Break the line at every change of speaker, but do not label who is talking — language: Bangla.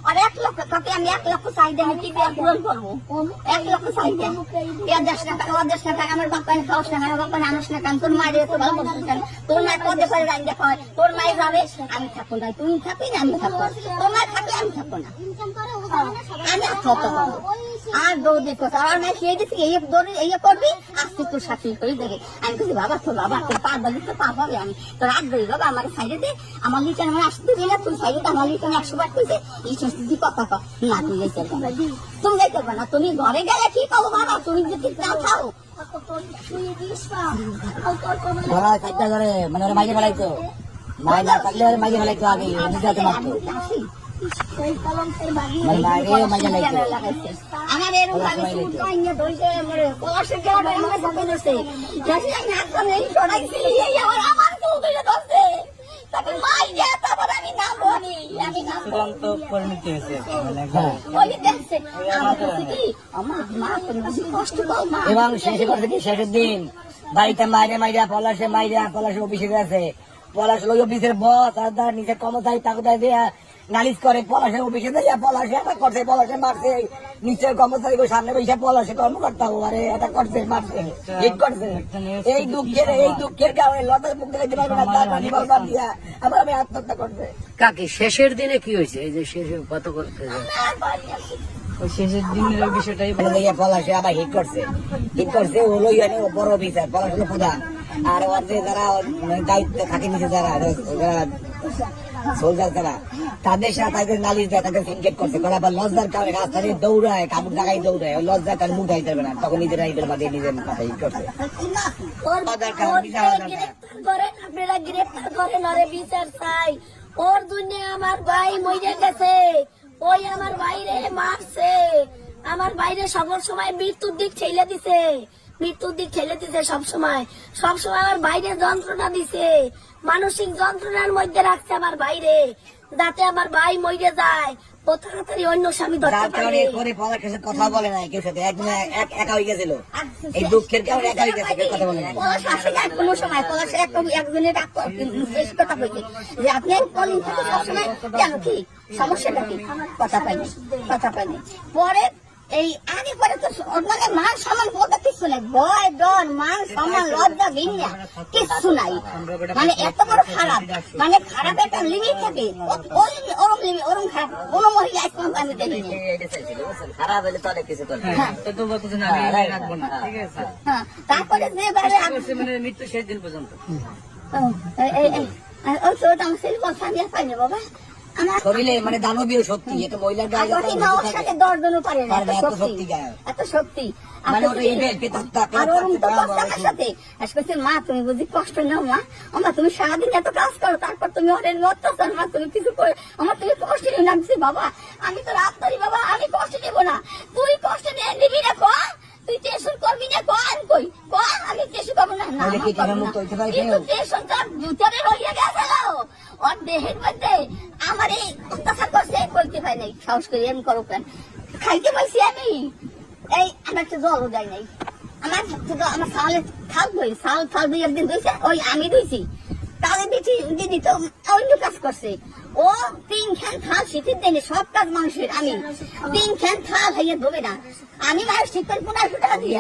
আর 1 লক্ষ কাকে আমি 1 লক্ষ চাই দেন কি দিয়ে পূরণ করবো? 1 লক্ষ চাই দেন এ দেশ না ও দেশ না আমার বাপায় খাওয়াস না আমার বাপায় আনস না কারণ তোর মায়ের তো ভালো করছিস কেন? তোর মায়ের পদে করে রাইন দেখা হয় তোর মায়ের যাবে আমি থাকবো না তুমি থাকবি না আমি থাকবো তোর মায়ের থাকলে আমি থাকবো না আমি থাকবো আর দৌড়ে কথা আর না খেয়ে দিচ্ছি এই দৌড়ে এই করবি আজকে তোর সাথে করে দেখে আমি বলছি বাবা তোর পা বলি তো পা পাবে আমি তোর হাত ধরি বাবা আমার সাইডে দে আমার লিটার আমার আসতে দিবি না তুই সাইডে আমার লিটার 100 বার কইছে এই সস্তি কথা কো না তুই যাইতে পারবে তুমি যাইতে পারবে না তুমি ঘরে গেলে কি পাবো বাবা তুমি যদি না খাও
মানে মাইকে ফেলাইতো মাইনা থাকলে মাইকে ফেলাইতো আগে নিজেকে মারতো
আমার এরকম ধরছে কলাশের ধরছে তাকে মাই দেয় তারপর আমি না বলি আমি না
পরিণতি হয়েছে এবং শেষে করছে কি শেষের দিন বাড়িতে মাইরা পলাশে অফিসে গেছে পলাশ ওই অফিসের বস আর তার নিজের কর্মচারী তাকুতায় দিয়ে নালিশ করে পলাশের অফিসে দিয়ে পলাশে অ্যাটাক করছে পলাশে মারছে নিশ্চয় কর্মচারী সামনে বসে পলাশে কর্মকর্তা আরে অ্যাটাক করছে মারছে ঠিক করছে এই দুঃখের কারণে লতার মুখ দেখাইতে পারবে না তার পানি বলবার দিয়া আবার আমি আত্মহত্যা করছে।
কাকি শেষের দিনে কি হয়েছে এই যে শেষে কত করতে ওই শেষের দিনের বিষয়টাই
পলাশে আবার হিট করছে হলো বড় অফিসার পলাশ হলো প্রধান আর ওর যে যারা দায়িত্ব থাকে নিচে যারা সোলজার যারা তাদের সাথে তাদের নালিশ দেয় তাদের সিনকেট করছে করা বা লজ্জার কারণে রাস্তায় দৌড়ায় কাপড় জায়গায় দৌড়ায় ওই লজ্জার কারণে মুখ গাইতে পারবে না তখন নিজেরা ঈদের মাঝে নিজের মাথায় হিট করছে।
আপনারা গ্রেফতার করেন আরে বিচার চাই ওর দুনিয়া আমার ভাই মরে গেছে ওই আমার বাইরে মারছে আমার বাইরে সবর সময় মৃত্যুর দিক ঠেলে দিছে সবসময় আমার বাইরে যন্ত্রণা দিছে মানসিক যন্ত্রণার মধ্যে রাখছে আমার বাইরে যাতে আমার ভাই মরে যায় ও তাড়াতাড়ি অন্য স্বামী ধরতে পারে
কথা বলে না কেউ সাথে একদম একা হয়ে গেছিল এই দুঃখের কারণে একা হয়ে গেছে কথা বলে না
কোনো সময় একজনের কথা বলছে যে আপনি সবসময় কেন কি সমস্যাটা কি কথা পাইনি পরে এই আগে পরে তো মানে মান সম্মান বলতে কিছু নাই ভয় ডর মান সম্মান লজ্জা ঘৃণা কিছু নাই মানে এত বড় খারাপ মানে খারাপ একটা লিমিট থাকে ওরম খারাপ কোনো মহিলা আমি দেখিনি
খারাপ হলে তো অনেক কিছু করবে
তারপরে
মানে মৃত্যু শেষ দিন পর্যন্ত
ওই তো আমার ছেলে কথা আমি আর পাইনি বাবা
শরীরে মানে দানবীয় শক্তি এটা মহিলার গায়ে
10 জনও পারে না এত শক্তি মা তুমি বুঝি কষ্ট নাও মা আমার তুমি সারাদিন এত কাজ করো তারপর তুমি অনেক অত্যাচার মা তুমি কিছু করে আমার তুমি কষ্ট নিয়ে নামছি বাবা আমি তো রাত করি বাবা আমি কষ্ট নেবো না তুই কষ্ট নিয়ে নিবি না কো তুই টেনশন করবি না কো আমি কই কো আমি টেনশন করবো না কিন্তু টেনশনটা ভিতরে রইয়া গেছিল ওর দেহের মধ্যে আমার এই অত্যাচার করছে বলতে পাই নাই সাহস করে এম করো কেন খাইতে পাইছি আমি এই আমার তো জলও দেয় নাই আমার সালে থাকবোই থাল দুই একদিন ধুইছে ওই আমি ধুইছি তাহলে দিদি তো অন্য কাজ করছে ও 3 খান থাল শীতের দিনে সব কাজ মানুষের আমি 3 খান থাল হইয়া ধোবে না আমি মানুষ ঠিক করে 1500 টাকা দিয়ে